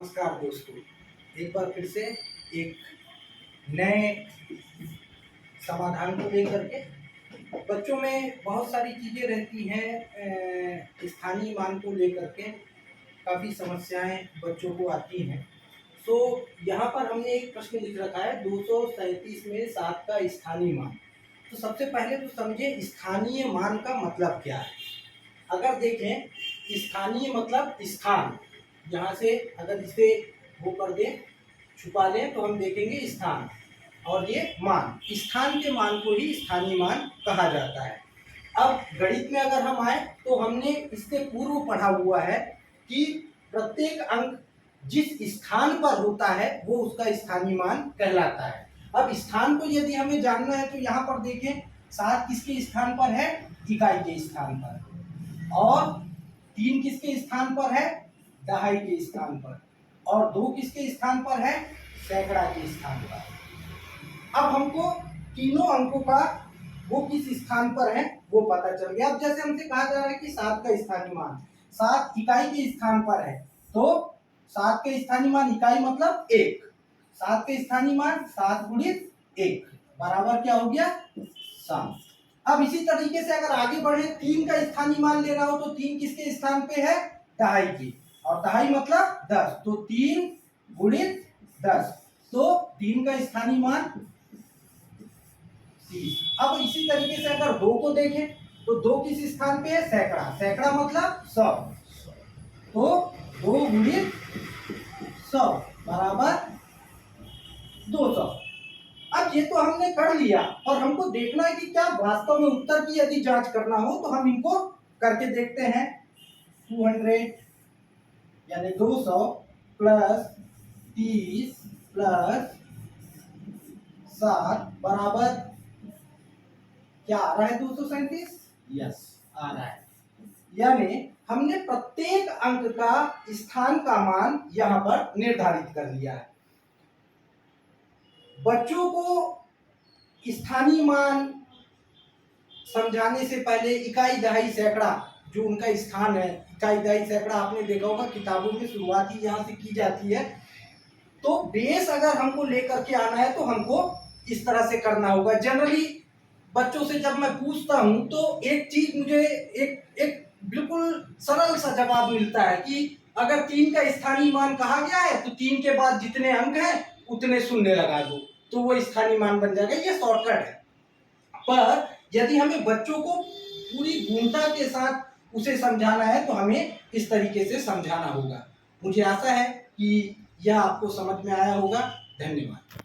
नमस्कार दोस्तों, एक बार फिर से एक नए समाधान को लेकर के। बच्चों में बहुत सारी चीज़ें रहती हैं, स्थानीय मान को लेकर के काफ़ी समस्याएं बच्चों को आती हैं। तो यहाँ पर हमने एक प्रश्न लिख रखा है 237 में 7 का स्थानीय मान। तो सबसे पहले तो समझे स्थानीय मान का मतलब क्या है। अगर देखें, स्थानीय मतलब स्थान, यहाँ से अगर इसे वो कर दें, छुपा लें, तो हम देखेंगे स्थान, और ये मान, स्थान के मान को ही स्थानीय मान कहा जाता है। अब गणित में अगर हम आए तो हमने इससे पूर्व पढ़ा हुआ है कि प्रत्येक अंक जिस स्थान पर होता है वो उसका स्थानीय मान कहलाता है। अब स्थान को यदि हमें जानना है तो यहाँ पर देखें, 7 किसके स्थान पर है? इकाई के स्थान पर। और 3 किसके स्थान पर है? दहाई के स्थान पर। और 2 किसके स्थान पर है? सैकड़ा के स्थान पर। अब हमको तीनों अंकों का वो किस स्थान पर है वो पता चल गया। अब जैसे हमसे कहा जा रहा है कि 7 का स्थानीय मान 7 इकाई के स्थान पर है, तो 7 के स्थानीय मान इकाई मतलब 1, 7 के स्थानीय मान 7 गुणित 1 बराबर क्या हो गया? 7। अब इसी तरीके से अगर आगे बढ़े, 3 का स्थानीय मान लेना हो तो 3 किसके स्थान पे है? दहाई की, और दहाई मतलब 10, तो 3 गुणित 10, तो 3 का स्थानीय मान 30। अब इसी तरीके से अगर 2 को देखें तो 2 किस स्थान पे है? सैकड़ा, सैकड़ा मतलब 100, तो 2 गुणित 100 बराबर 200। अब ये तो हमने कर लिया, और हमको देखना है कि क्या वास्तव में उत्तर की यदि जांच करना हो तो हम इनको करके देखते हैं। 200 यानी 200 प्लस 30 प्लस 7 बराबर क्या आ रहा है? 237। यस, आ रहा है। यानी हमने प्रत्येक अंक का स्थान का मान यहां पर निर्धारित कर लिया है। बच्चों को स्थानीय मान समझाने से पहले इकाई दहाई सैकड़ा जो उनका स्थान है, इकाई दहाई सैकड़ा आपने देखा होगा किताबों में शुरुआत ही यहाँ से की जाती है। तो बेस अगर हमको लेकर के आना है तो हमको इस तरह से करना होगा। जनरली बच्चों से जब मैं पूछता हूं तो एक चीज मुझे एक बिल्कुल सरल सा जवाब मिलता है कि अगर 3 का स्थानीय मान कहा गया है तो 3 के बाद जितने अंक हैं उतने शून्य लगा दो, तो वो स्थानीय मान बन जाएगा। ये शॉर्टकट है। पर यदि हमें बच्चों को पूरी गूढ़ता के साथ उसे समझाना है तो हमें इस तरीके से समझाना होगा। मुझे आशा है कि यह आपको समझ में आया होगा। धन्यवाद।